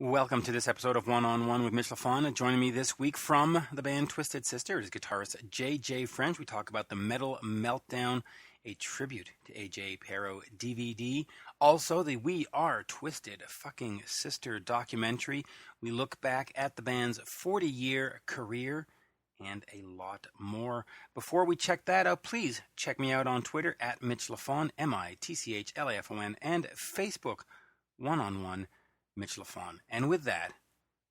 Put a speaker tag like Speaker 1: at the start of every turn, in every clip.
Speaker 1: Welcome to this episode of One on One with Mitch Lafon. Joining me this week from the band Twisted Sister is guitarist JJ French. We talk about the Metal Meltdown, a tribute to AJ Pero DVD. Also, the We Are Twisted Fucking Sister documentary. We look back at the band's 40-year career and a lot more. Before we check that out, please check me out on Twitter at Mitch Lafon, MITCHLAFON, and Facebook, One on One Mitch Lafon. And with that,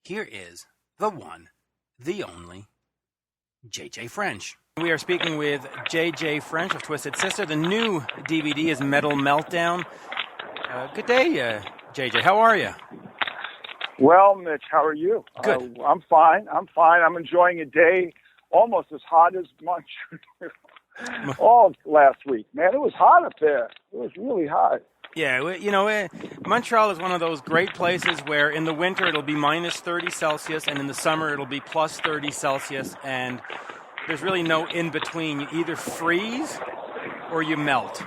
Speaker 1: here is the one, the only, JJ French. We are speaking with JJ French of Twisted Sister. The new DVD is Metal Meltdown. Good day, JJ. How are you?
Speaker 2: Well, Mitch, how are you?
Speaker 1: Good.
Speaker 2: I'm fine. I'm enjoying a day almost as hot as Montreal all last week. Man, it was hot up there. It was really hot.
Speaker 1: Yeah, you know, Montreal is one of those great places where in the winter it'll be minus 30 Celsius and in the summer it'll be plus 30 Celsius, and there's really no in-between. You either freeze or you melt.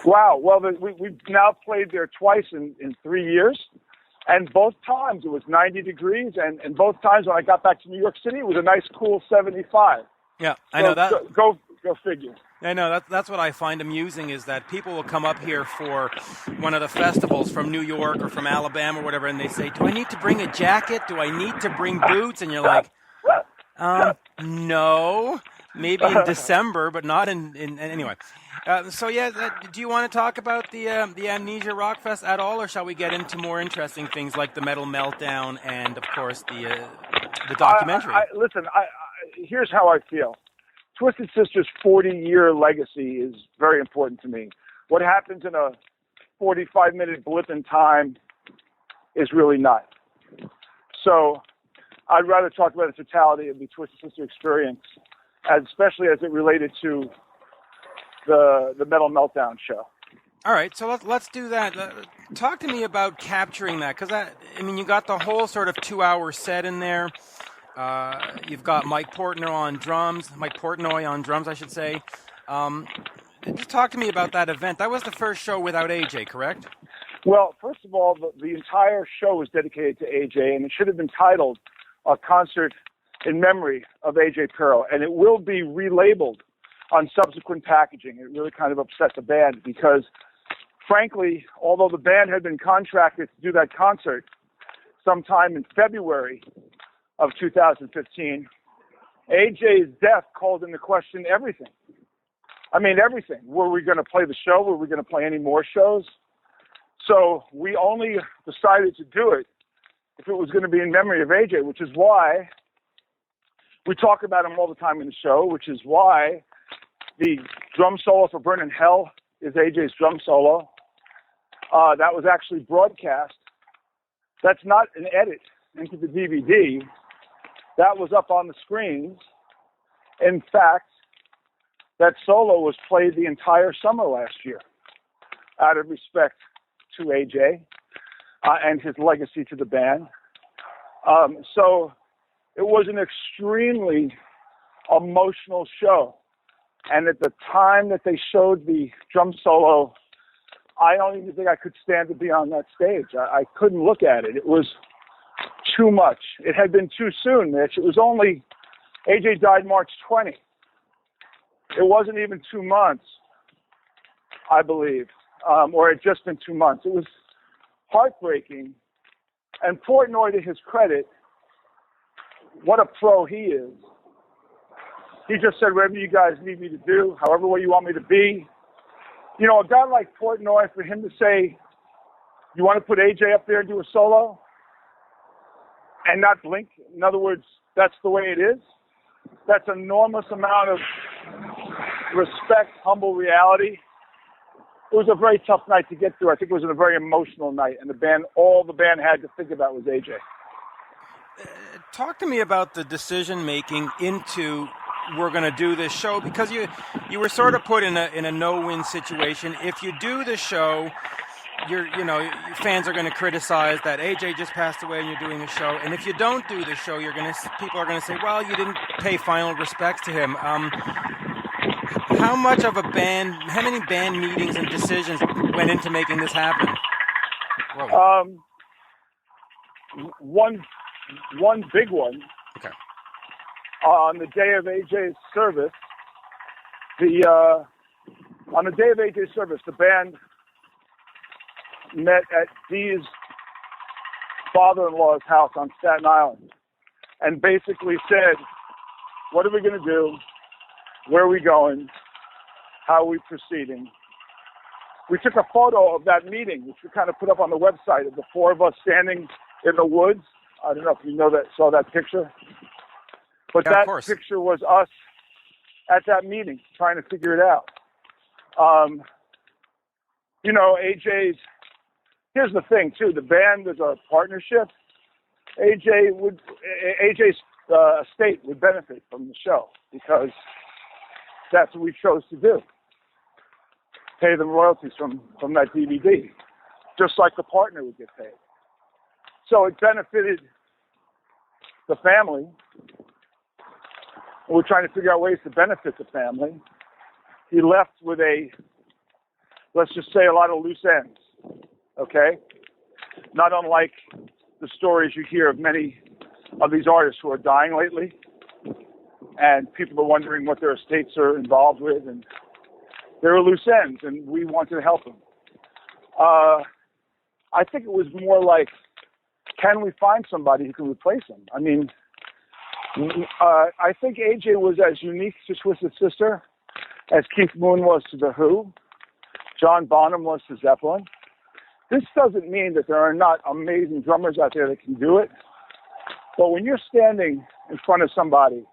Speaker 2: Wow. Well, we've now played there twice in 3 years, and both times it was 90 degrees, and both times when I got back to New York City, it was a nice cool 75.
Speaker 1: Yeah, I know that.
Speaker 2: Go figure.
Speaker 1: I know, that's what I find amusing, is that people will come up here for one of the festivals from New York or from Alabama or whatever, and they say, do I need to bring a jacket? Do I need to bring boots? And you're like, no, maybe in December, but not in anyway. Do you want to talk about the Amnesia Rock Fest at all, or shall we get into more interesting things like the Metal Meltdown and, of course, the documentary?
Speaker 2: Listen, here's how I feel. Twisted Sister's 40-year legacy is very important to me. What happens in a 45-minute blip in time is really not. So I'd rather talk about the totality of the Twisted Sister experience, especially as it related to the Metal Meltdown show.
Speaker 1: All right, so let's do that. Talk to me about capturing that, because you got the whole sort of 2-hour set in there. You've got Mike Portnoy on drums, I should say. Just talk to me about that event. That was the first show without AJ, correct?
Speaker 2: Well, first of all, the entire show was dedicated to AJ, and it should have been titled A Concert in Memory of AJ Pero, and it will be relabeled on subsequent packaging. It really kind of upset the band because, frankly, although the band had been contracted to do that concert sometime in February of 2015, AJ's death called into question everything. I mean, everything. Were we going to play the show? Were we going to play any more shows? So we only decided to do it if it was going to be in memory of AJ, which is why we talk about him all the time in the show, which is why the drum solo for Burn in Hell is AJ's drum solo. That was actually broadcast. That's not an edit into the DVD. That was up on the screens. In fact, that solo was played the entire summer last year out of respect to AJ and his legacy to the band. So it was an extremely emotional show. And at the time that they showed the drum solo, I don't even think I could stand to be on that stage. I couldn't look at it. It was too much. It had been too soon, Mitch. It was only, AJ died March 20. It wasn't even 2 months, I believe, or it had just been 2 months. It was heartbreaking. And Portnoy, to his credit, what a pro he is. He just said, whatever you guys need me to do, however way you want me to be. You know, a guy like Portnoy, for him to say, you want to put AJ up there and do a solo and not blink? In other words, that's the way it is. That's an enormous amount of respect, humble reality. It was a very tough night to get through. I think it was a very emotional night, and all the band had to think about was AJ.
Speaker 1: Talk to me about the decision-making into we're going to do this show, because you were sort of put in a no-win situation. If you do the show, your fans are going to criticize that AJ just passed away and you're doing the show. And if you don't do the show, people are going to say, well, you didn't pay final respects to him. How many band meetings and decisions went into making this happen?
Speaker 2: one big one.
Speaker 1: Okay.
Speaker 2: On the day of AJ's service, the band met at Dee's father-in-law's house on Staten Island and basically said, what are we going to do? Where are we going? How are we proceeding? We took a photo of that meeting, which we kind of put up on the website, of the four of us standing in the woods. I don't know if you saw that picture. But
Speaker 1: yeah,
Speaker 2: that picture was us at that meeting trying to figure it out. AJ's, here's the thing too, the band is a partnership. AJ's estate would benefit from the show because that's what we chose to do. Pay them royalties from that DVD, just like the partner would get paid. So it benefited the family. We're trying to figure out ways to benefit the family. He left with let's just say, a lot of loose ends, okay? Not unlike the stories you hear of many of these artists who are dying lately, and people are wondering what their estates are involved with, and there are loose ends, and we wanted to help them. I think it was more like, can we find somebody who can replace him? I mean, I think AJ was as unique to Twisted Sister as Keith Moon was to The Who, John Bonham was to Zeppelin. This doesn't mean that there are not amazing drummers out there that can do it, but when you're standing in front of somebody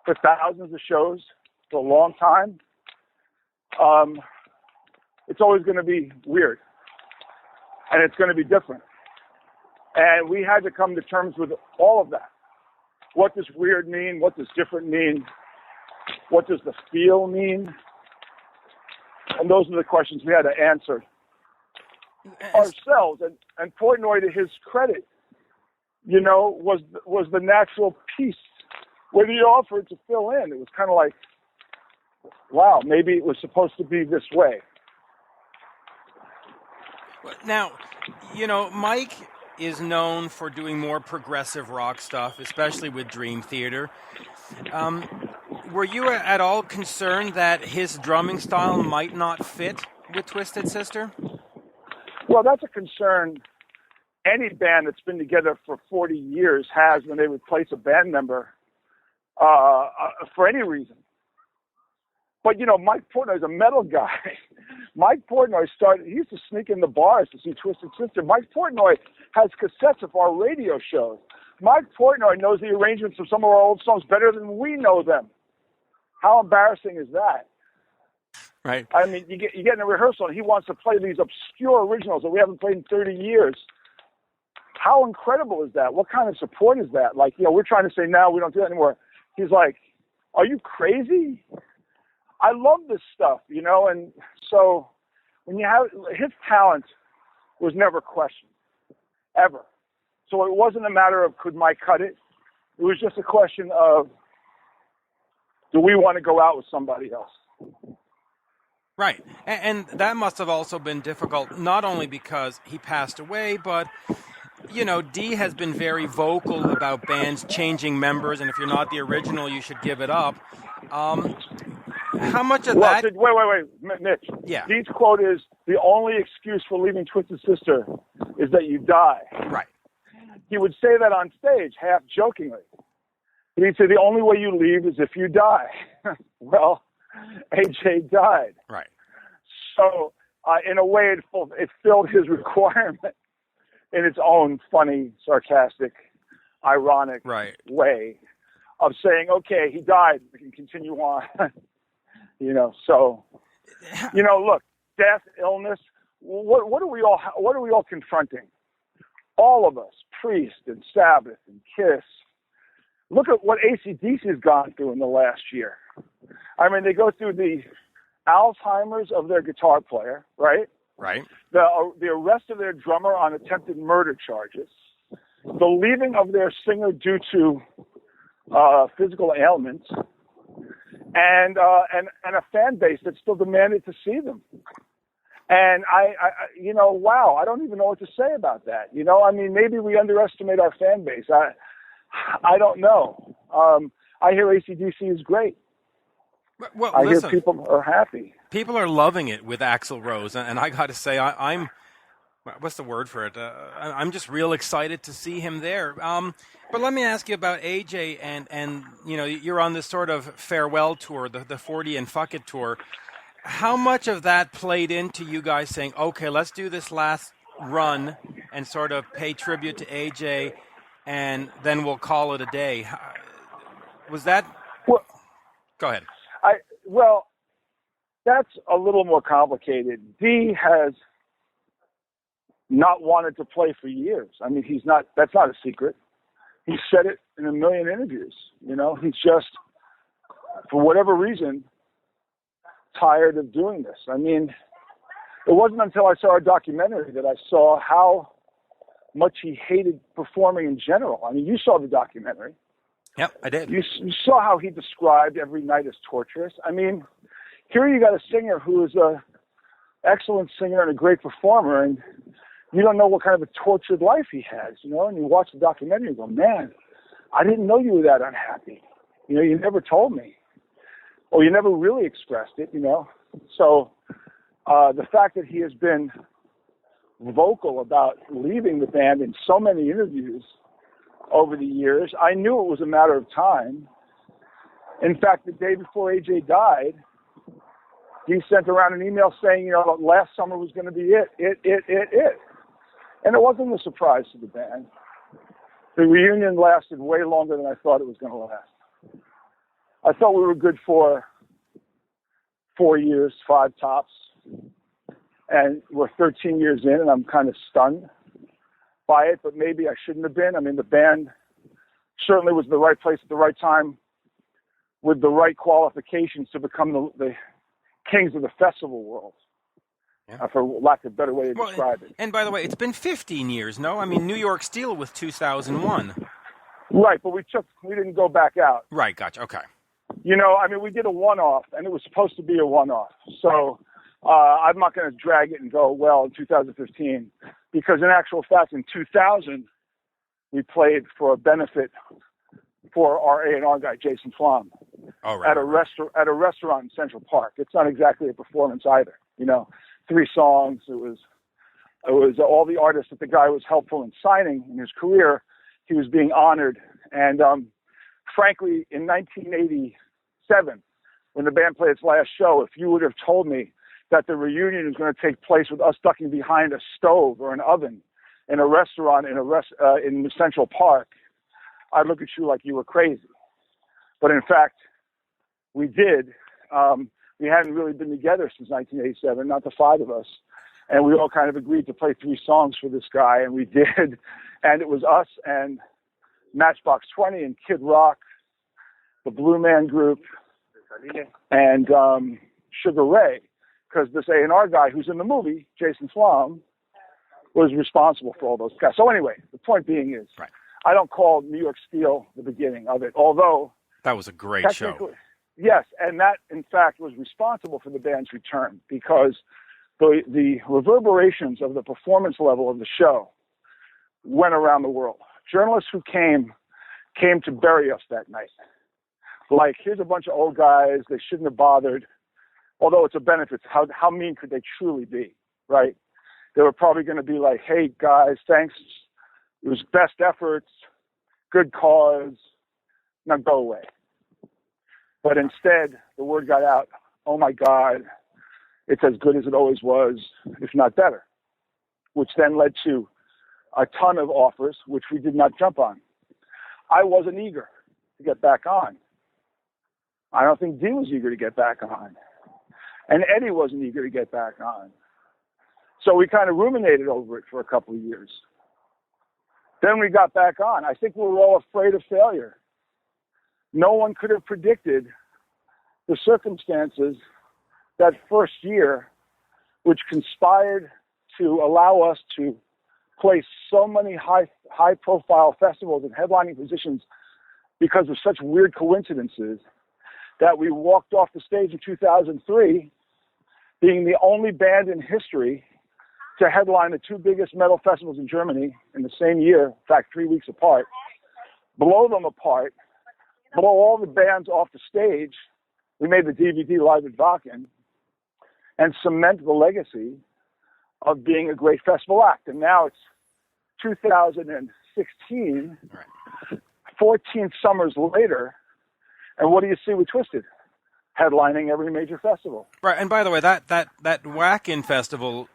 Speaker 2: for thousands of shows for a long time, it's always going to be weird, and it's going to be different. And we had to come to terms with all of that. What does weird mean? What does different mean? What does the feel mean? And those are the questions we had to answer ourselves. And Portnoy, to his credit, was the natural piece. When he offered to fill in, it was kind of like, wow, maybe it was supposed to be this way.
Speaker 1: Now, Mike is known for doing more progressive rock stuff, especially with Dream Theater. Were you at all concerned that his drumming style might not fit with Twisted Sister?
Speaker 2: Well, that's a concern any band that's been together for 40 years has when they replace a band member for any reason. But, Mike Portnoy is a metal guy. Mike Portnoy he used to sneak in the bars to see Twisted Sister. Mike Portnoy has cassettes of our radio shows. Mike Portnoy knows the arrangements of some of our old songs better than we know them. How embarrassing is that?
Speaker 1: Right.
Speaker 2: I mean, you get in a rehearsal and he wants to play these obscure originals that we haven't played in 30 years. How incredible is that? What kind of support is that? Like, we're trying to say, no, we don't do that anymore. He's like, are you crazy? I love this stuff, and so when you have his talent was never questioned, ever. So it wasn't a matter of could Mike cut it. It was just a question of, do we want to go out with somebody else?
Speaker 1: Right. And that must have also been difficult, not only because he passed away, but, Dee has been very vocal about bands changing members, and if you're not the original, you should give it up. How much of that...
Speaker 2: Wait, Mitch.
Speaker 1: Yeah.
Speaker 2: Dee's quote is, the only excuse for leaving Twisted Sister is that you die.
Speaker 1: Right.
Speaker 2: He would say that on stage, half jokingly. He'd say, the only way you leave is if you die. Well, AJ died.
Speaker 1: Right.
Speaker 2: So, in a way, it filled his requirement in its own funny, sarcastic, ironic way of saying, okay, he died, we can continue on. Look, death, illness, what are we all confronting? All of us, Priest and Sabbath and Kiss. Look at what AC/DC has gone through in the last year. I mean, they go through the Alzheimer's of their guitar player, right?
Speaker 1: Right.
Speaker 2: The arrest of their drummer on attempted murder charges. The leaving of their singer due to physical ailments. And a fan base that still demanded to see them. And wow, I don't even know what to say about that. I mean, maybe we underestimate our fan base. I don't know. I hear AC/DC is great.
Speaker 1: Well,
Speaker 2: I
Speaker 1: listen,
Speaker 2: hear people are happy.
Speaker 1: People are loving it with Axl Rose, and I got to say, I'm what's the word for it? I'm just real excited to see him there. But let me ask you about AJ, and you're on this sort of farewell tour, the 40 and Fuck It tour. How much of that played into you guys saying, okay, let's do this last run and sort of pay tribute to AJ, and then we'll call it a day? Was that?
Speaker 2: Well,
Speaker 1: go ahead.
Speaker 2: That's a little more complicated. D has not wanted to play for years. I mean, that's not a secret. He said it in a million interviews. He's just, for whatever reason, tired of doing this. I mean, it wasn't until I saw a documentary that I saw how much he hated performing in general. I mean, you saw the documentary.
Speaker 1: Yep, I did.
Speaker 2: You saw how he described every night as torturous. I mean, here you got a singer who is an excellent singer and a great performer, and you don't know what kind of a tortured life he has, and you watch the documentary and go, man, I didn't know you were that unhappy. You never told me. Or you never really expressed it, So the fact that he has been vocal about leaving the band in so many interviews over the years, I knew it was a matter of time. In fact, the day before AJ died, he sent around an email saying, last summer was going to be it. And it wasn't a surprise to the band. The reunion lasted way longer than I thought it was going to last. I thought we were good for 4 years, 5 tops. And we're 13 years in, and I'm kind of stunned by it, but maybe I shouldn't have been. I mean, the band certainly was the right place at the right time with the right qualifications to become the kings of the festival world. Yeah. For lack of a better way to describe it.
Speaker 1: And by the way, it's been 15 years, no? I mean, New York Steel was 2001.
Speaker 2: Right, but we didn't go back out.
Speaker 1: Right, gotcha, okay.
Speaker 2: We did a one-off, and it was supposed to be a one-off. So I'm not going to drag it and go, well, in 2015, because in actual fact, in 2000, we played for a benefit for our A&R guy, Jason Flom, at a restaurant in Central Park. It's not exactly a performance either, 3 songs. It was all the artists that the guy was helpful in signing in his career. He was being honored. And frankly, in 1987, when the band played its last show, if you would have told me that the reunion was going to take place with us ducking behind a stove or an oven in a restaurant in Central Park, I'd look at you like you were crazy. But in fact, we did. We hadn't really been together since 1987, not the 5 of us. And we all kind of agreed to play 3 songs for this guy, and we did. And it was us and Matchbox 20 and Kid Rock, the Blue Man Group, and Sugar Ray, because this A&R guy who's in the movie, Jason Flom, was responsible for all those guys. So anyway, the point being is, right. I don't call New York Steel the beginning of it, although...
Speaker 1: That was a great show.
Speaker 2: Yes, and that, in fact, was responsible for the band's return, because the reverberations of the performance level of the show went around the world. Journalists who came to bury us that night. Like, here's a bunch of old guys, they shouldn't have bothered. Although it's a benefit, how mean could they truly be, right? They were probably going to be like, hey, guys, thanks. It was best efforts, good cause, now go away. But instead, the word got out, oh, my God, it's as good as it always was, if not better, which then led to a ton of offers, which we did not jump on. I wasn't eager to get back on. I don't think Dean was eager to get back on. And Eddie wasn't eager to get back on. So we kind of ruminated over it for a couple of years. Then we got back on. I think we were all afraid of failure. No one could have predicted the circumstances that first year, which conspired to allow us to play so many high-profile festivals and headlining positions because of such weird coincidences, that we walked off the stage in 2003 being the only band in history to headline the two biggest metal festivals in Germany in the same year, in fact, 3 weeks apart, blow them apart, blow all the bands off the stage. We made the DVD live at Wacken, and cement the legacy of being a great festival act. And now it's 2016, 14 summers later, and what do you see with Twisted? Headlining every major festival.
Speaker 1: Right, and by the way, that Wacken festival,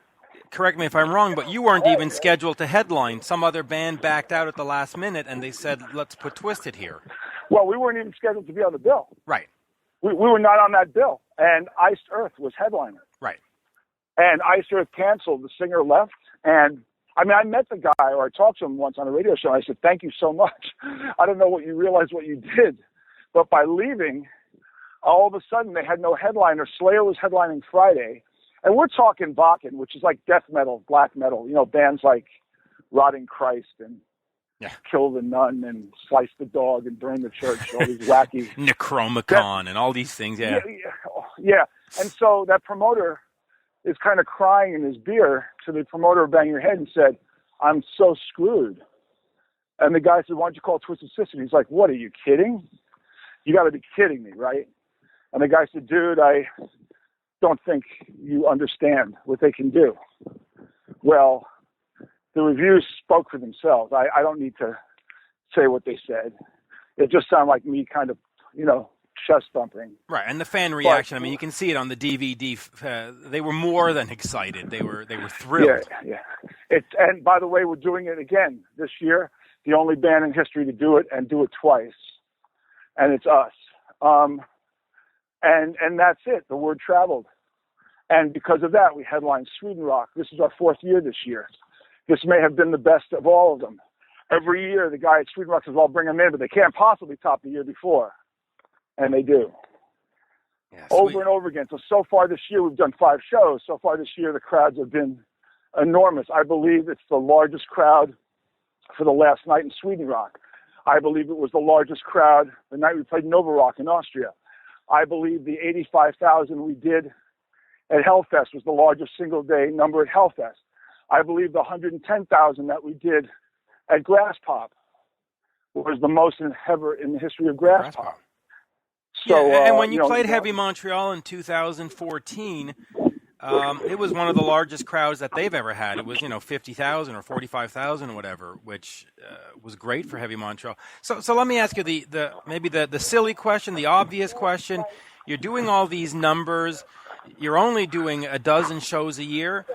Speaker 1: correct me if I'm wrong, but you weren't even scheduled to headline. Some other band backed out at the last minute, and they said, let's put Twisted here.
Speaker 2: Well, we weren't even scheduled to be on the bill.
Speaker 1: Right.
Speaker 2: We were not on that bill, and Iced Earth was headliner.
Speaker 1: Right.
Speaker 2: And Iced Earth canceled, the singer left, and I mean, I met the guy, or I talked to him once on a radio show, and I said, thank you so much. I don't know what you realized what you did, but by leaving, all of a sudden they had no headliner. Slayer was headlining Friday, and we're talking Wacken, which is like death metal, black metal, bands like Rotting Christ and Kill the Nun and Slice the Dog and Burn the Church, all these wacky...
Speaker 1: Necromicon and all these things, yeah.
Speaker 2: Yeah, and so that promoter is kind of crying in his beer to the promoter of Bang Your Head and said, I'm so screwed. And the guy said, why don't you call Twisted Sister? He's like, what, are you kidding? You got to be kidding me, right? And the guy said, dude, I don't think you understand what they can do. Well, the reviews spoke for themselves. I don't need to say what they said. It just sounded like me kind of, chest thumping.
Speaker 1: Right, and the fan reaction, you can see it on the DVD. They were more than excited. They were thrilled.
Speaker 2: Yeah. And by the way, we're doing it again this year. The only band in history to do it and do it twice. And it's us. And that's it. The word traveled. And because of that, we headlined Sweden Rock. This is our 4th year this year. This may have been the best of all of them. Every year, the guy at Sweden Rock says, well, I'll bring them in, but they can't possibly top the year before. And they do.
Speaker 1: Yeah,
Speaker 2: over and over again. So far this year, we've done 5 shows. So far this year, the crowds have been enormous. I believe it's the largest crowd for the last night in Sweden Rock. I believe it was the largest crowd the night we played Nova Rock in Austria. I believe the 85,000 we did at Hellfest was the largest single-day number at Hellfest. I believe the 110,000 that we did at Grass Pop was the most ever in the history of Grass Pop.
Speaker 1: So, yeah, and when you played Heavy Montreal in 2014, it was one of the largest crowds that they've ever had. It was, 50,000 or 45,000 or whatever, which was great for Heavy Montreal. So let me ask you the silly question, the obvious question. You're doing all these numbers. You're only doing a dozen shows a year.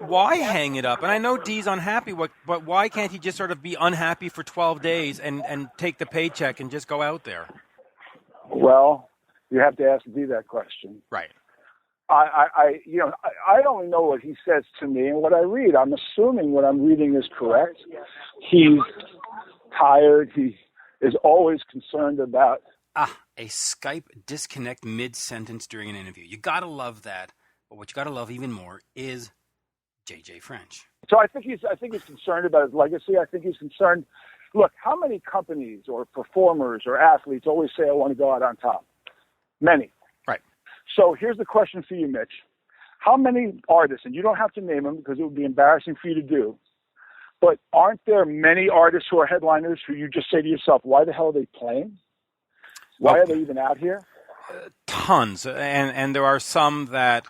Speaker 1: Why hang it up? And I know Dee's unhappy, but why can't he just sort of be unhappy for 12 days and take the paycheck and just go out there?
Speaker 2: Well, you have to ask Dee that question.
Speaker 1: Right.
Speaker 2: I only know what he says to me and what I read. I'm assuming what I'm reading is correct. He's tired. He is always concerned about...
Speaker 1: a Skype disconnect mid-sentence during an interview. You got to love that. But what you got to love even more is JJ French.
Speaker 2: So I think he's concerned about his legacy. I think he's concerned... Look, how many companies or performers or athletes always say, I want to go out on top? Many.
Speaker 1: Right.
Speaker 2: So here's the question for you, Mitch. How many artists, and you don't have to name them because it would be embarrassing for you to do, but aren't there many artists who are headliners who you just say to yourself, why the hell are they playing? Why are they even out here?
Speaker 1: Tons. And there are some that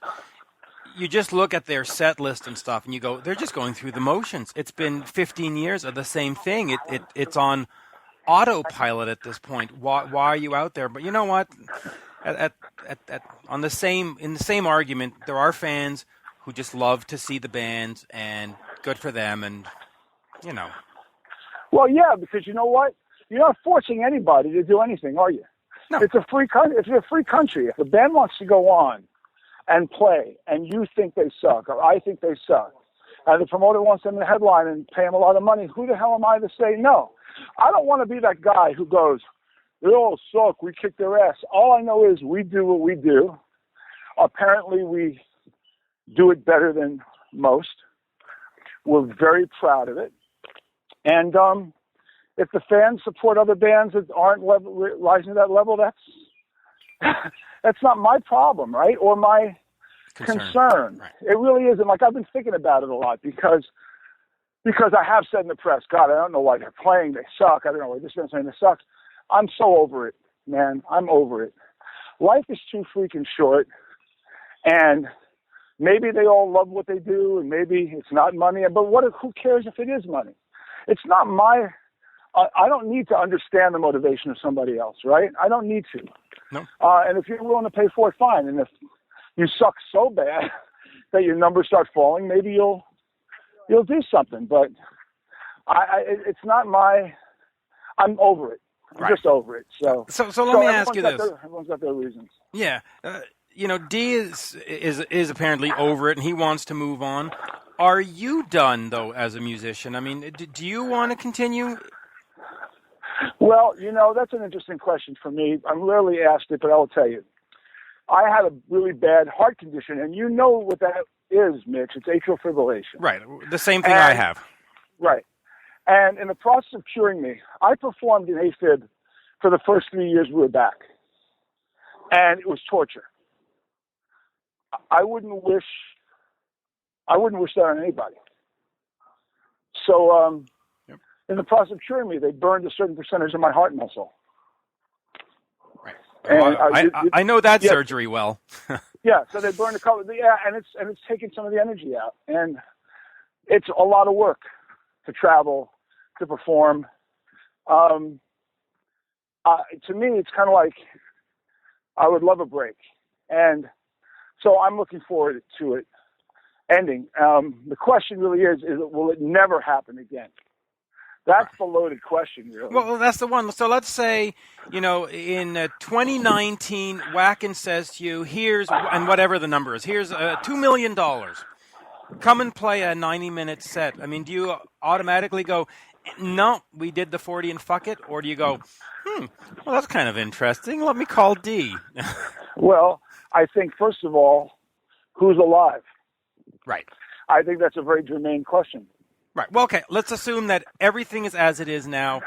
Speaker 1: you just look at their set list and stuff and you go, they're just going through the motions. It's been 15 years of the same thing. It's on autopilot at this point. Why are you out there? But you know what? In the same argument, there are fans who just love to see the bands, and good for them, and
Speaker 2: Well, yeah, because you know what? You're not forcing anybody to do anything, are you?
Speaker 1: No.
Speaker 2: It's a free country. If a band wants to go on and play, and you think they suck, or I think they suck, and the promoter wants them to headline and pay them a lot of money, who the hell am I to say no? I don't want to be that guy who goes, they all suck, we kick their ass. All I know is we do what we do. Apparently we do it better than most. We're very proud of it. And if the fans support other bands that aren't rising to that level, that's not my problem, right? Or my concern.
Speaker 1: Right.
Speaker 2: It really is. And like, I've been thinking about it a lot because I have said in the press, God, I don't know why they're playing. They suck. I don't know why this is saying this sucks. I'm so over it, man. I'm over it. Life is too freaking short. And maybe they all love what they do, and maybe it's not money. But who cares if it is money? It's not my. I don't need to understand the motivation of somebody else, right? I don't need to.
Speaker 1: No.
Speaker 2: And if you're willing to pay for it, fine. And if you suck so bad that your numbers start falling, maybe you'll do something. But it's not my. I'm over it. I'm just over it. So
Speaker 1: let me ask you this.
Speaker 2: Everyone's got their reasons.
Speaker 1: Yeah. D is apparently over it, and he wants to move on. Are you done, though, as a musician? I mean, do you want to continue?
Speaker 2: Well, that's an interesting question for me. I'm rarely asked it, but I will tell you. I had a really bad heart condition, and you know what that is, Mitch. It's atrial fibrillation.
Speaker 1: Right. The same thing I have.
Speaker 2: Right. And in the process of curing me, I performed in AFib for the first 3 years we were back. And it was torture. I wouldn't wish that on anybody. So, in the process of curing me, they burned a certain percentage of my heart muscle.
Speaker 1: Right.
Speaker 2: And
Speaker 1: I know that surgery well.
Speaker 2: Yeah, so they burned a couple. Yeah, and it's taken some of the energy out, and it's a lot of work to travel, to perform. To me, it's kind of like I would love a break, and so I'm looking forward to it ending. The question really is will it never happen again? That's the loaded question, really.
Speaker 1: Well, that's the one. So let's say, in 2019, Wacken says to you, and whatever the number is, here's $2 million. Come and play a 90-minute set. I mean, do you automatically go, no, we did the 40 and fuck it? Or do you go, well, that's kind of interesting. Let me call D.
Speaker 2: Well, I think, first of all, who's alive?
Speaker 1: Right.
Speaker 2: I think that's a very germane question.
Speaker 1: Right. Well, okay. Let's assume that everything is as it is now.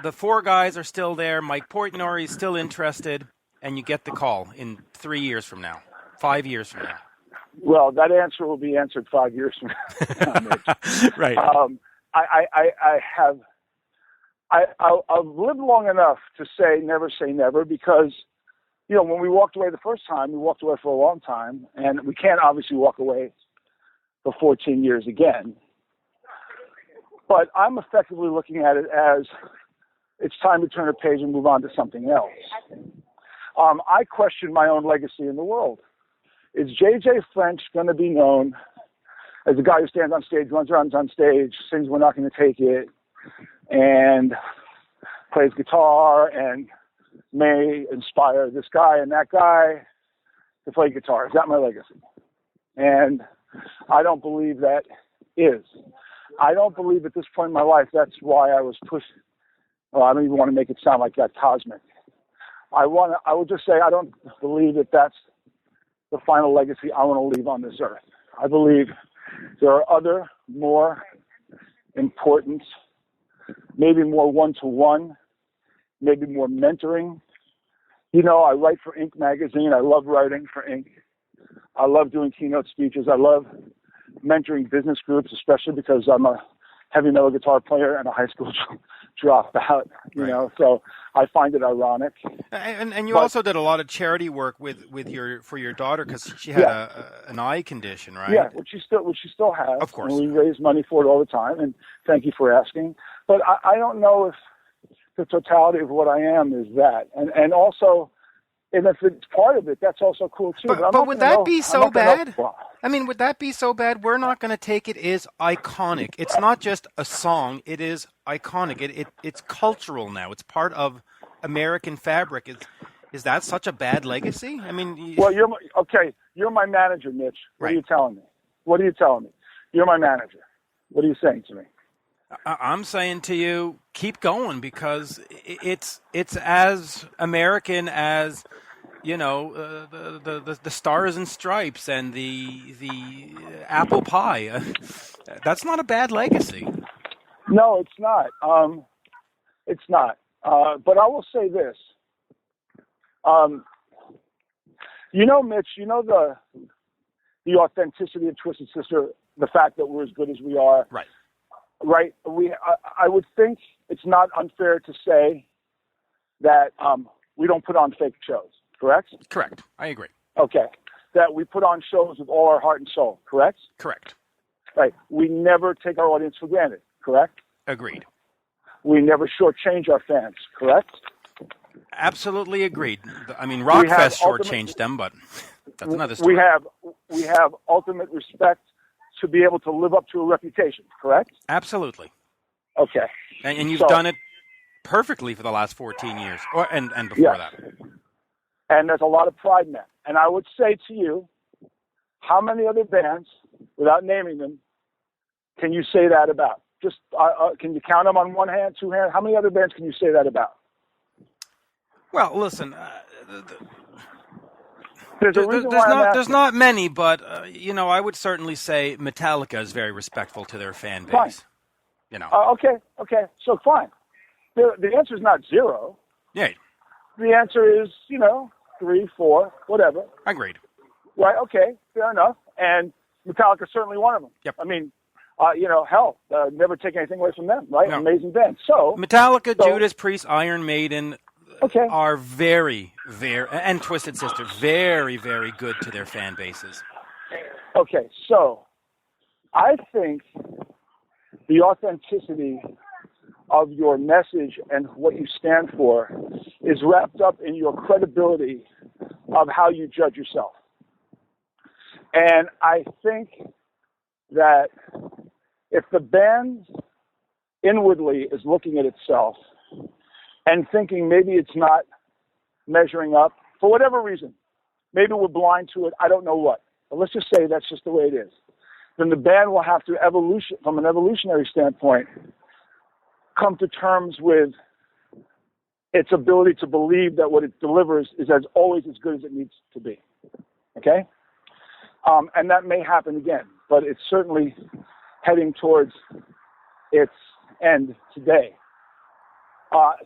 Speaker 1: The four guys are still there. Mike Portnoy is still interested, and you get the call in 3 years from now, 5 years from now.
Speaker 2: Well, that answer will be answered 5 years from now.
Speaker 1: Right.
Speaker 2: I've lived long enough to say never, because, when we walked away the first time, we walked away for a long time, and we can't obviously walk away for 14 years again. But I'm effectively looking at it as it's time to turn a page and move on to something else. I question my own legacy in the world. Is J.J. French going to be known as the guy who stands on stage, runs around on stage, sings "We're Not Going to Take It," and plays guitar and may inspire this guy and that guy to play guitar? Is that my legacy? And I don't believe that is. I don't believe at this point in my life that's why I was pushed. Well, I don't even want to make it sound like that cosmic. I will just say I don't believe that that's the final legacy I want to leave on this earth. I believe there are other more important, maybe more one-to-one, maybe more mentoring. I write for Inc. magazine. I love writing for Inc. I love doing keynote speeches. I love mentoring business groups, especially because I'm a heavy metal guitar player and a high school dropout, so I find it ironic.
Speaker 1: And you also did a lot of charity work for your daughter, because she had an eye condition, right?
Speaker 2: Yeah, which she still has.
Speaker 1: Of course.
Speaker 2: And we raise money for it all the time, and thank you for asking. But I don't know if the totality of what I am is that. And also, and if it's part of it, that's also cool too.
Speaker 1: But would that be so bad? I mean, would that be so bad? We're Not Going to Take It is iconic. It's not just a song. It is iconic. It's cultural now. It's part of American fabric. Is that such a bad legacy? I mean...
Speaker 2: Well, you're my manager, Mitch. What are you telling me? You're my manager. What are you saying to me?
Speaker 1: I'm saying to you, keep going, because it's as American as... the Stars and Stripes and the apple pie. That's not a bad legacy.
Speaker 2: No, it's not. It's not. But I will say this. You know, Mitch, you know the authenticity of Twisted Sister, the fact that we're as good as we are.
Speaker 1: Right.
Speaker 2: Right. I would think it's not unfair to say that we don't put on fake shows, correct?
Speaker 1: Correct. I agree.
Speaker 2: Okay. That we put on shows with all our heart and soul, correct?
Speaker 1: Correct.
Speaker 2: Right. We never take our audience for granted, correct?
Speaker 1: Agreed.
Speaker 2: We never shortchange our fans, correct?
Speaker 1: Absolutely agreed. I mean, Rockfest shortchanged them, but that's another story.
Speaker 2: We have ultimate respect to be able to live up to a reputation, correct?
Speaker 1: Absolutely.
Speaker 2: Okay.
Speaker 1: And you've done it perfectly for the last 14 years, and before that.
Speaker 2: And there's a lot of pride in that. And I would say to you, how many other bands, without naming them, can you say that about? Just can you count them on one hand, two hands? How many other bands can you say that about?
Speaker 1: Well, listen,
Speaker 2: there's
Speaker 1: not many, but I would certainly say Metallica is very respectful to their fan base.
Speaker 2: Fine. Okay, so fine. The answer is not zero. Yeah. The answer is 3, 4, whatever.
Speaker 1: Agreed.
Speaker 2: Right? Okay, fair enough. And Metallica is certainly one of them.
Speaker 1: Yep.
Speaker 2: I mean, never take anything away from them, right?
Speaker 1: No.
Speaker 2: Amazing band. So
Speaker 1: Metallica, Judas Priest, Iron Maiden.
Speaker 2: Okay.
Speaker 1: Are very, very, and Twisted Sister, very, very good to their fan bases.
Speaker 2: Okay, so I think the authenticity of your message and what you stand for is wrapped up in your credibility of how you judge yourself. And I think that if the band inwardly is looking at itself and thinking maybe it's not measuring up, for whatever reason, maybe we're blind to it, I don't know what, but let's just say that's just the way it is, then the band will have to, from an evolutionary standpoint, come to terms with its ability to believe that what it delivers is always as good as it needs to be. Okay? And that may happen again, but it's certainly heading towards its end today.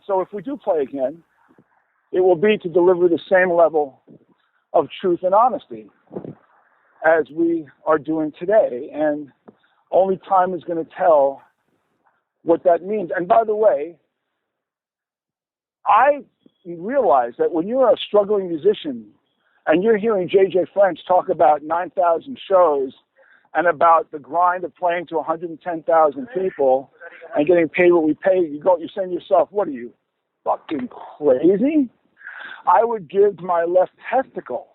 Speaker 2: So if we do play again, it will be to deliver the same level of truth and honesty as we are doing today. And only time is going to tell what that means. And by the way, I realize that when you're a struggling musician and you're hearing J.J. French talk about 9,000 shows and about the grind of playing to 110,000 people and getting paid what we pay, you're saying to yourself, what are you, fucking crazy? I would give my left testicle.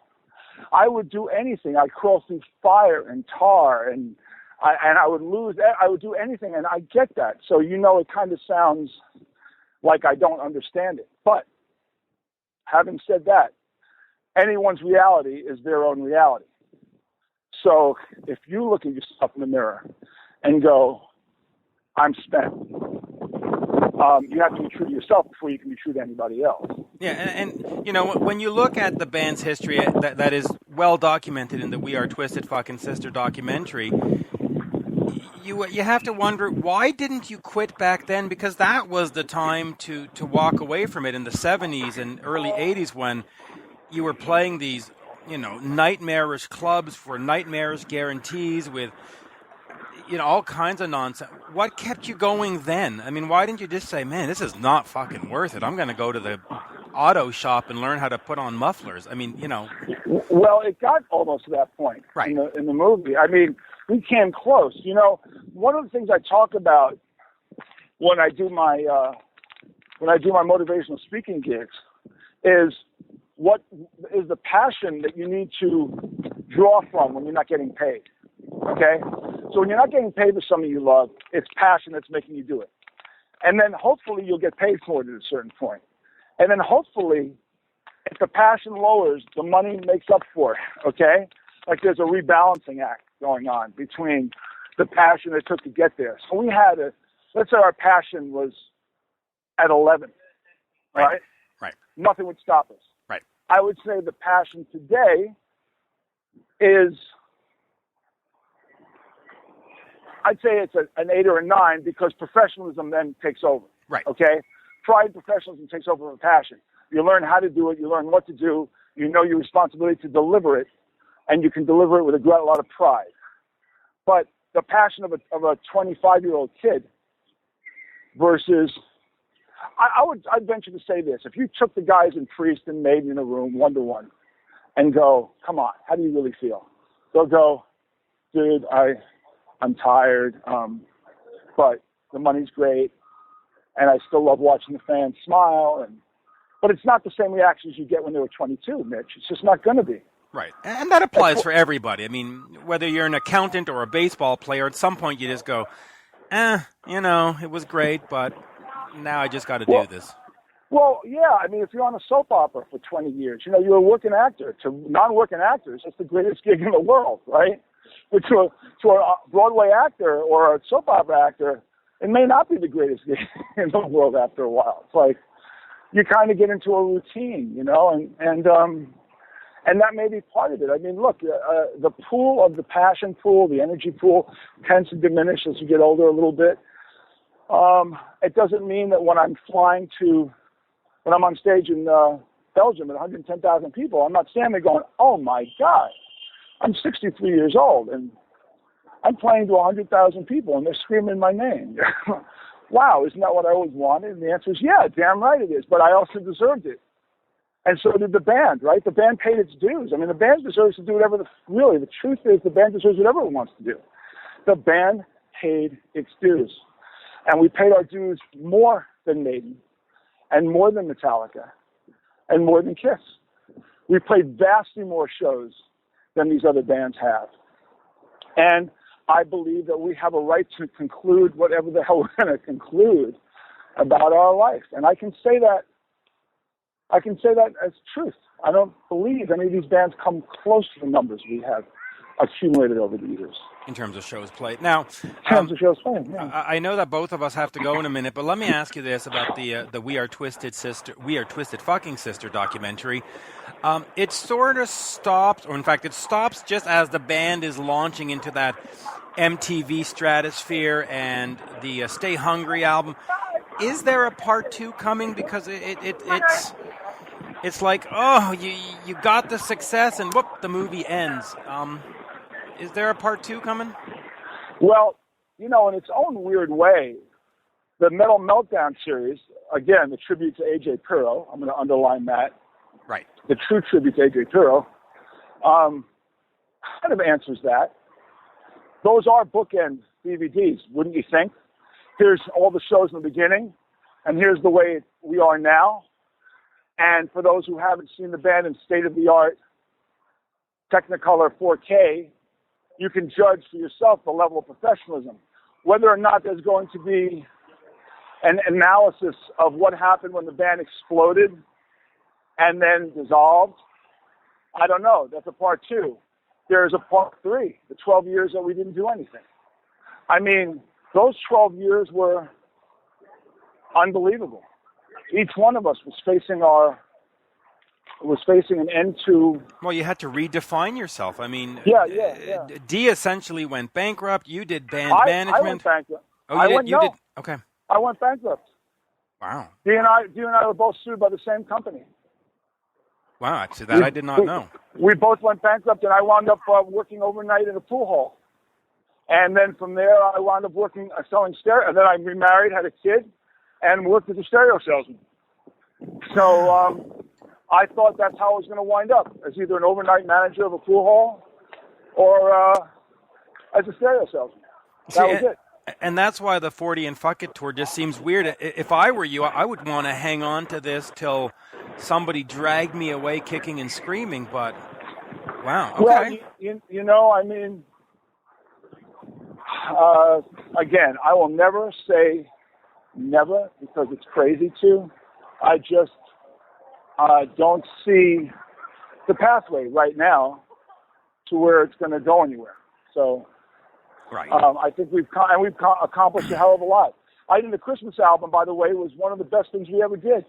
Speaker 2: I would do anything. I'd crawl through fire and tar, and I would lose. I would do anything, and I get that. So it kind of sounds like I don't understand it. But having said that, anyone's reality is their own reality. So if you look at yourself in the mirror and go, I'm spent, you have to be true to yourself before you can be true to anybody else.
Speaker 1: Yeah, and when you look at the band's history that is well documented in the We Are Twisted Fucking Sister documentary, you have to wonder, why didn't you quit back then? Because that was the time to walk away from it in the 70s and early 80s when you were playing these nightmarish clubs for nightmarish guarantees with all kinds of nonsense. What kept you going then? I mean, why didn't you just say, man, this is not fucking worth it. I'm going to go to the auto shop and learn how to put on mufflers. I mean,
Speaker 2: Well, it got almost to that point
Speaker 1: right.
Speaker 2: in the movie. I mean, we came close. One of the things I talk about when I do my motivational speaking gigs is what is the passion that you need to draw from when you're not getting paid. Okay? So when you're not getting paid for something you love, it's passion that's making you do it. And then hopefully you'll get paid for it at a certain point. And then hopefully, if the passion lowers, the money makes up for it. Okay? Like there's a rebalancing act going on between the passion it took to get there. So we had let's say our passion was at 11. Right?
Speaker 1: Right.
Speaker 2: Nothing would stop us.
Speaker 1: Right.
Speaker 2: I would say the passion today is, I'd say it's an 8 or a 9 because professionalism then takes over.
Speaker 1: Right.
Speaker 2: Okay? Pride and professionalism takes over with passion. You learn how to do it. You learn what to do. You know your responsibility to deliver it, and you can deliver it with a lot of pride. But the passion of a 25-year-old kid versus, I'd venture to say this: if you took the guys in Priest and Maiden in a room 1-to-1 and go, "Come on, how do you really feel?" They'll go, "Dude, I'm tired, but the money's great, and I still love watching the fans smile." But it's not the same reactions you get when they were 22, Mitch. It's just not going to be.
Speaker 1: Right. And that applies for everybody. I mean, whether you're an accountant or a baseball player, at some point you just go, it was great, but now I just got to do this.
Speaker 2: Well, yeah. I mean, if you're on a soap opera for 20 years, you're a working actor. To non-working actors, it's the greatest gig in the world, right? But to a Broadway actor or a soap opera actor, it may not be the greatest gig in the world after a while. It's like you kind of get into a routine, and that may be part of it. I mean, look, the pool of the passion pool, the energy pool, tends to diminish as you get older a little bit. It doesn't mean that when I'm on stage in Belgium at 110,000 people, I'm not standing there going, "Oh my God, I'm 63 years old and I'm playing to 100,000 people and they're screaming my name." Wow, isn't that what I always wanted? And the answer is, yeah, damn right it is. But I also deserved it. And so did the band, right? The band paid its dues. I mean, the band deserves to do whatever the truth is, the band deserves whatever it wants to do. The band paid its dues. And we paid our dues more than Maiden, and more than Metallica, and more than Kiss. We played vastly more shows than these other bands have. And I believe that we have a right to conclude whatever the hell we're going to conclude about our life. And I can say that as truth. I don't believe any of these bands come close to the numbers we have accumulated over the years.
Speaker 1: In terms of shows played. Now, I know that both of us have to go in a minute, but let me ask you this about the We Are Twisted Fucking Sister documentary. It sort of stops, or in fact, it stops just as the band is launching into that MTV stratosphere and the Stay Hungry album. Is there a part 2 coming? Because it's like, oh, you got the success and whoop, the movie ends. Is there a part 2 coming?
Speaker 2: Well, in its own weird way, the Metal Meltdown series, again, the tribute to A.J. Pirro, I'm going to underline that.
Speaker 1: Right.
Speaker 2: The true tribute to A.J. Pirro, kind of answers that. Those are bookend DVDs, wouldn't you think? Here's all the shows in the beginning, and here's the way we are now. And for those who haven't seen the band in state-of-the-art Technicolor 4K, you can judge for yourself the level of professionalism. Whether or not there's going to be an analysis of what happened when the band exploded and then dissolved, I don't know. That's a part 2. There's a part 3, the 12 years that we didn't do anything. I mean, those 12 years were unbelievable. Each one of us was facing an end to...
Speaker 1: Well, you had to redefine yourself. I mean,
Speaker 2: yeah.
Speaker 1: Dee essentially went bankrupt. You did band management.
Speaker 2: I went bankrupt.
Speaker 1: Oh, you did? Okay.
Speaker 2: I went bankrupt.
Speaker 1: Wow.
Speaker 2: Dee and I were both sued by the same company.
Speaker 1: Wow, actually, that I did not know.
Speaker 2: We both went bankrupt, and I wound up working overnight in a pool hall. And then from there, I wound up selling stereo. And then I remarried, had a kid, and worked as a stereo salesman. So I thought that's how I was going to wind up, as either an overnight manager of a pool hall or as a stereo salesman. That was it.
Speaker 1: And that's why the 40 and Fuck It tour just seems weird. If I were you, I would want to hang on to this till somebody dragged me away kicking and screaming, but wow, okay.
Speaker 2: Well, I mean, again, I will never say never because it's crazy to. I just don't see the pathway right now to where it's going to go anywhere. So
Speaker 1: right.
Speaker 2: I think we've accomplished a hell of a lot. I think the Christmas album, by the way, was one of the best things we ever did.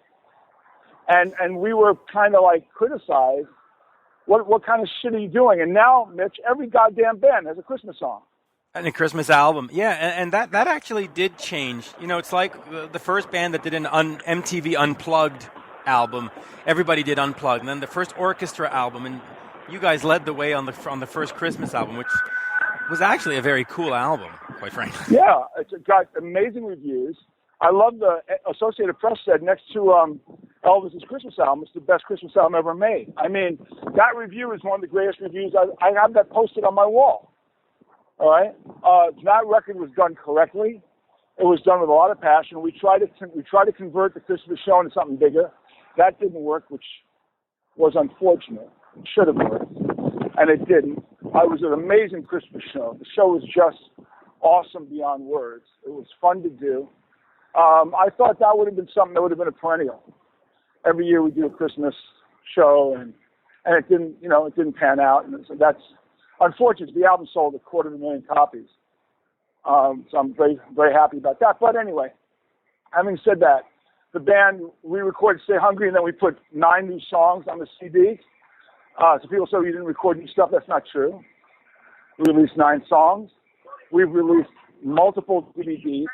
Speaker 2: And we were kind of like criticized. What kind of shit are you doing? And now, Mitch, every goddamn band has a Christmas song.
Speaker 1: And a Christmas album, yeah, and that actually did change. It's like the first band that did an MTV Unplugged album, everybody did Unplugged, and then the first orchestra album, and you guys led the way on the first Christmas album, which was actually a very cool album, quite frankly.
Speaker 2: Yeah, it's got amazing reviews. I love the Associated Press said next to Elvis's Christmas album, it's the best Christmas album ever made. I mean, that review is one of the greatest reviews. I have that posted on my wall. All right? That record was done correctly. It was done with a lot of passion. We tried to convert the Christmas show into something bigger. That didn't work, which was unfortunate. It should have worked, and it didn't. It was an amazing Christmas show. The show was just awesome beyond words. It was fun to do. I thought that would have been something that would have been a perennial. Every year we do a Christmas show, and it didn't pan out, and so that's unfortunate. The album sold 250,000 copies, so I'm very, very happy about that. But anyway, having said that, the band, we recorded Stay Hungry, and then we put 9 new songs on the CD. So people say we didn't record new stuff. That's not true. We released 9 songs. We've released multiple DVDs.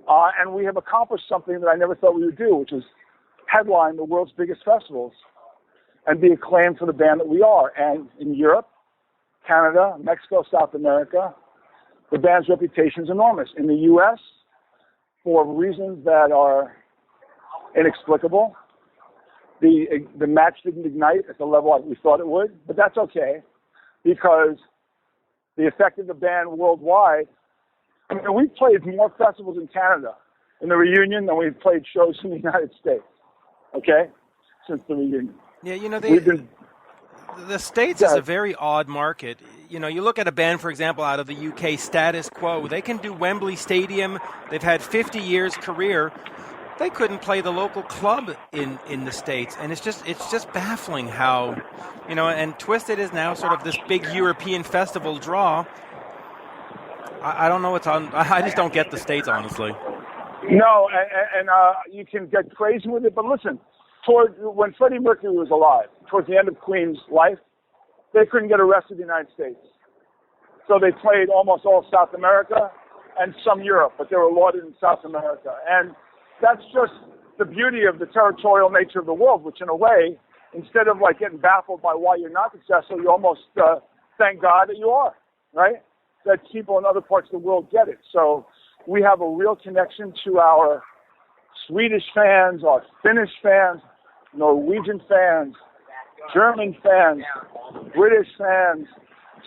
Speaker 2: And we have accomplished something that I never thought we would do, which is headline the world's biggest festivals and be acclaimed for the band that we are. And in Europe, Canada, Mexico, South America, the band's reputation is enormous. In the U.S., for reasons that are inexplicable, the match didn't ignite at the level we thought it would, but that's okay because the effect of the band worldwide. I mean, we've played more festivals in Canada in the reunion than we've played shows in the United States, okay, since the reunion.
Speaker 1: Yeah, the States is a very odd market. You know, you look at a band, for example, out of the UK, Status Quo. They can do Wembley Stadium. They've had 50 years career. They couldn't play the local club in the States, and it's just baffling how, and Twisted is now sort of this big European festival draw. I don't know what's on. I just don't get the States, honestly.
Speaker 2: No, and you can get crazy with it, but listen, when Freddie Mercury was alive, towards the end of Queen's life, they couldn't get arrested in the United States. So they played almost all South America and some Europe, but they were lauded in South America. And that's just the beauty of the territorial nature of the world, which in a way, instead of like getting baffled by why you're not successful, you almost thank God that you are, right? That people in other parts of the world get it. So we have a real connection to our Swedish fans, our Finnish fans, Norwegian fans, German fans, British fans,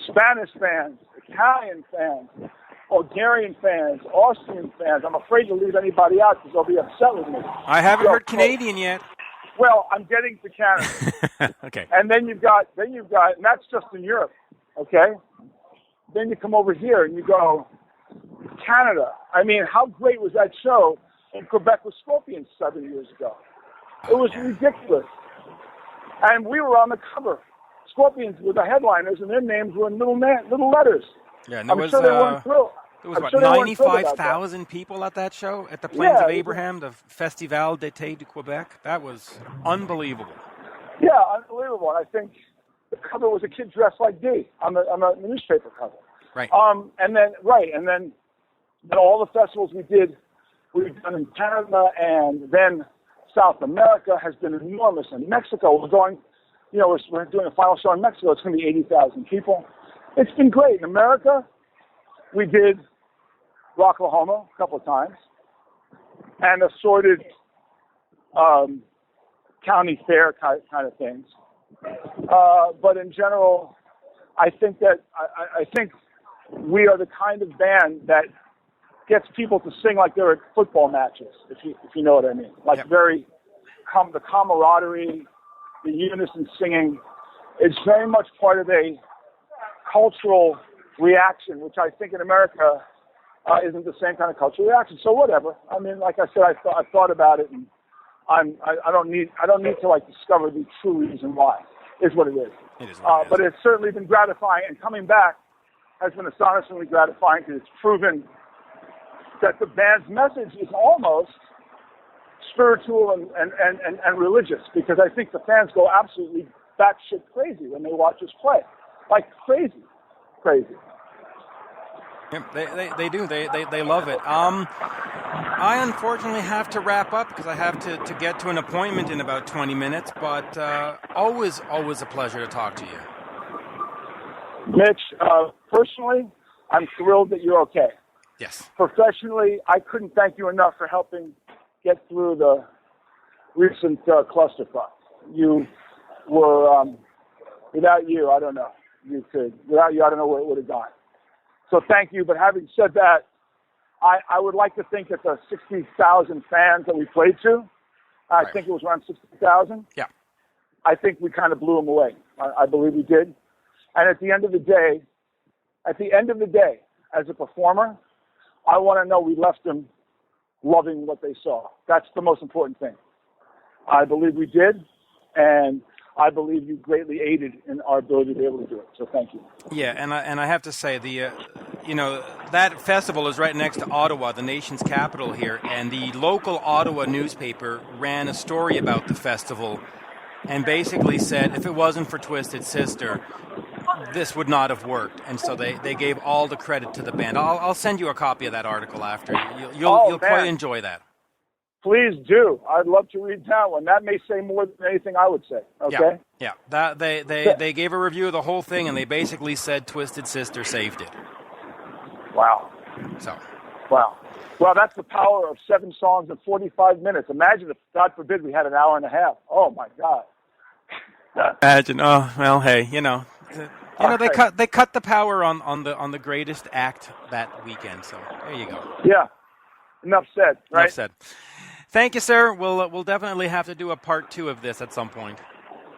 Speaker 2: Spanish fans, Italian fans, Bulgarian fans, Austrian fans. I'm afraid to leave anybody out because they'll be upset with me.
Speaker 1: I haven't heard Canadian yet.
Speaker 2: Well, I'm getting to Canada.
Speaker 1: Okay.
Speaker 2: And then you've got, and that's just in Europe, okay? Then you come over here and you go, Canada. I mean, how great was that show in Quebec with Scorpions 7 years ago? It was ridiculous. And we were on the cover. Scorpions were the headliners, and their names were in little letters.
Speaker 1: Yeah, and there was,
Speaker 2: sure they weren't thrilled.
Speaker 1: There was, 95,000 people at that show at the Plains of Abraham, the Festival d'été de Quebec. That was unbelievable.
Speaker 2: Yeah, unbelievable. And I think the cover was a kid dressed like Dee on the newspaper cover.
Speaker 1: Right.
Speaker 2: And then all the festivals we've done in Canada, and then South America has been enormous. In Mexico, we're doing a final show in Mexico. It's going to be 80,000 people. It's been great. In America, we did Rocklahoma a couple of times and assorted county fair kind of things. But in general, I think we are the kind of band that gets people to sing like they're at football matches, if you know what I mean. Like the camaraderie, the unison singing. It's very much part of a cultural reaction, which I think in America isn't the same kind of cultural reaction. So whatever. I mean, like I said, I've thought about it, and I don't need to like discover the true reason why. Is what it is.
Speaker 1: It is what it is.
Speaker 2: But it's certainly been gratifying, and coming back has been astonishingly gratifying because it's proven that the band's message is almost spiritual and religious, because I think the fans go absolutely batshit crazy when they watch us play. Like crazy. Yeah,
Speaker 1: they do. They love it. I unfortunately have to wrap up because I have to get to an appointment in about 20 minutes, but always a pleasure to talk to you.
Speaker 2: Mitch, personally, I'm thrilled that you're okay.
Speaker 1: Yes.
Speaker 2: Professionally, I couldn't thank you enough for helping get through the recent clusterfuck. You were, without you, I don't know. Without you, I don't know where it would have gone. So thank you. But having said that, I would like to think that the 60,000 fans that we played to, I think it was around 60,000.
Speaker 1: Yeah.
Speaker 2: I think we kind of blew them away. I believe we did. And at the end of the day, as a performer, I want to know we left them loving what they saw. That's the most important thing. I believe we did, and I believe you greatly aided in our ability to be able to do it. So thank you.
Speaker 1: Yeah, and I have to say that festival is right next to Ottawa, the nation's capital here, and the local Ottawa newspaper ran a story about the festival and basically said if it wasn't for Twisted Sister, this would not have worked. And so they gave all the credit to the band. I'll send you a copy of that article after. You'll quite enjoy that.
Speaker 2: Please do. I'd love to read that one. That may say more than anything I would say. Okay?
Speaker 1: Yeah. They gave a review of the whole thing, and they basically said Twisted Sister saved it.
Speaker 2: Wow. Wow. Well, that's the power of 7 songs in 45 minutes. Imagine if, God forbid, we had an hour and a half. Oh, my God.
Speaker 1: Imagine. Oh, well, hey, they cut the power on the greatest act that weekend. So there you go.
Speaker 2: Yeah. Enough said, right?
Speaker 1: Enough said. Thank you, sir. We'll definitely have to do a part 2 of this at some point.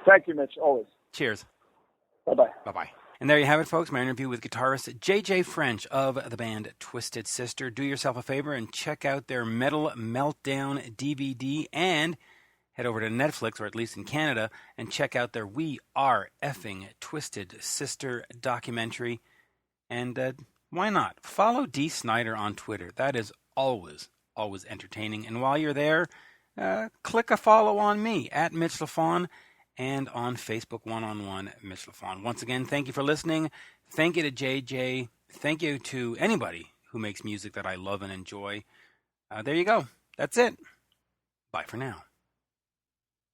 Speaker 2: Thank you, Mitch. Always.
Speaker 1: Cheers.
Speaker 2: Bye-bye.
Speaker 1: Bye-bye. And there you have it, folks. My interview with guitarist JJ French of the band Twisted Sister. Do yourself a favor and check out their Metal Meltdown DVD and head over to Netflix, or at least in Canada, and check out their We Are Effing Twisted Sister documentary. And why not? Follow Dee Snider on Twitter. That is always entertaining. And while you're there, click a follow on me at Mitch Lafon and on Facebook, one-on-one Mitch Lafon. Once again, thank you for listening. Thank you to JJ. Thank you to anybody who makes music that I love and enjoy. There you go. That's it. Bye for now.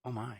Speaker 1: Oh my.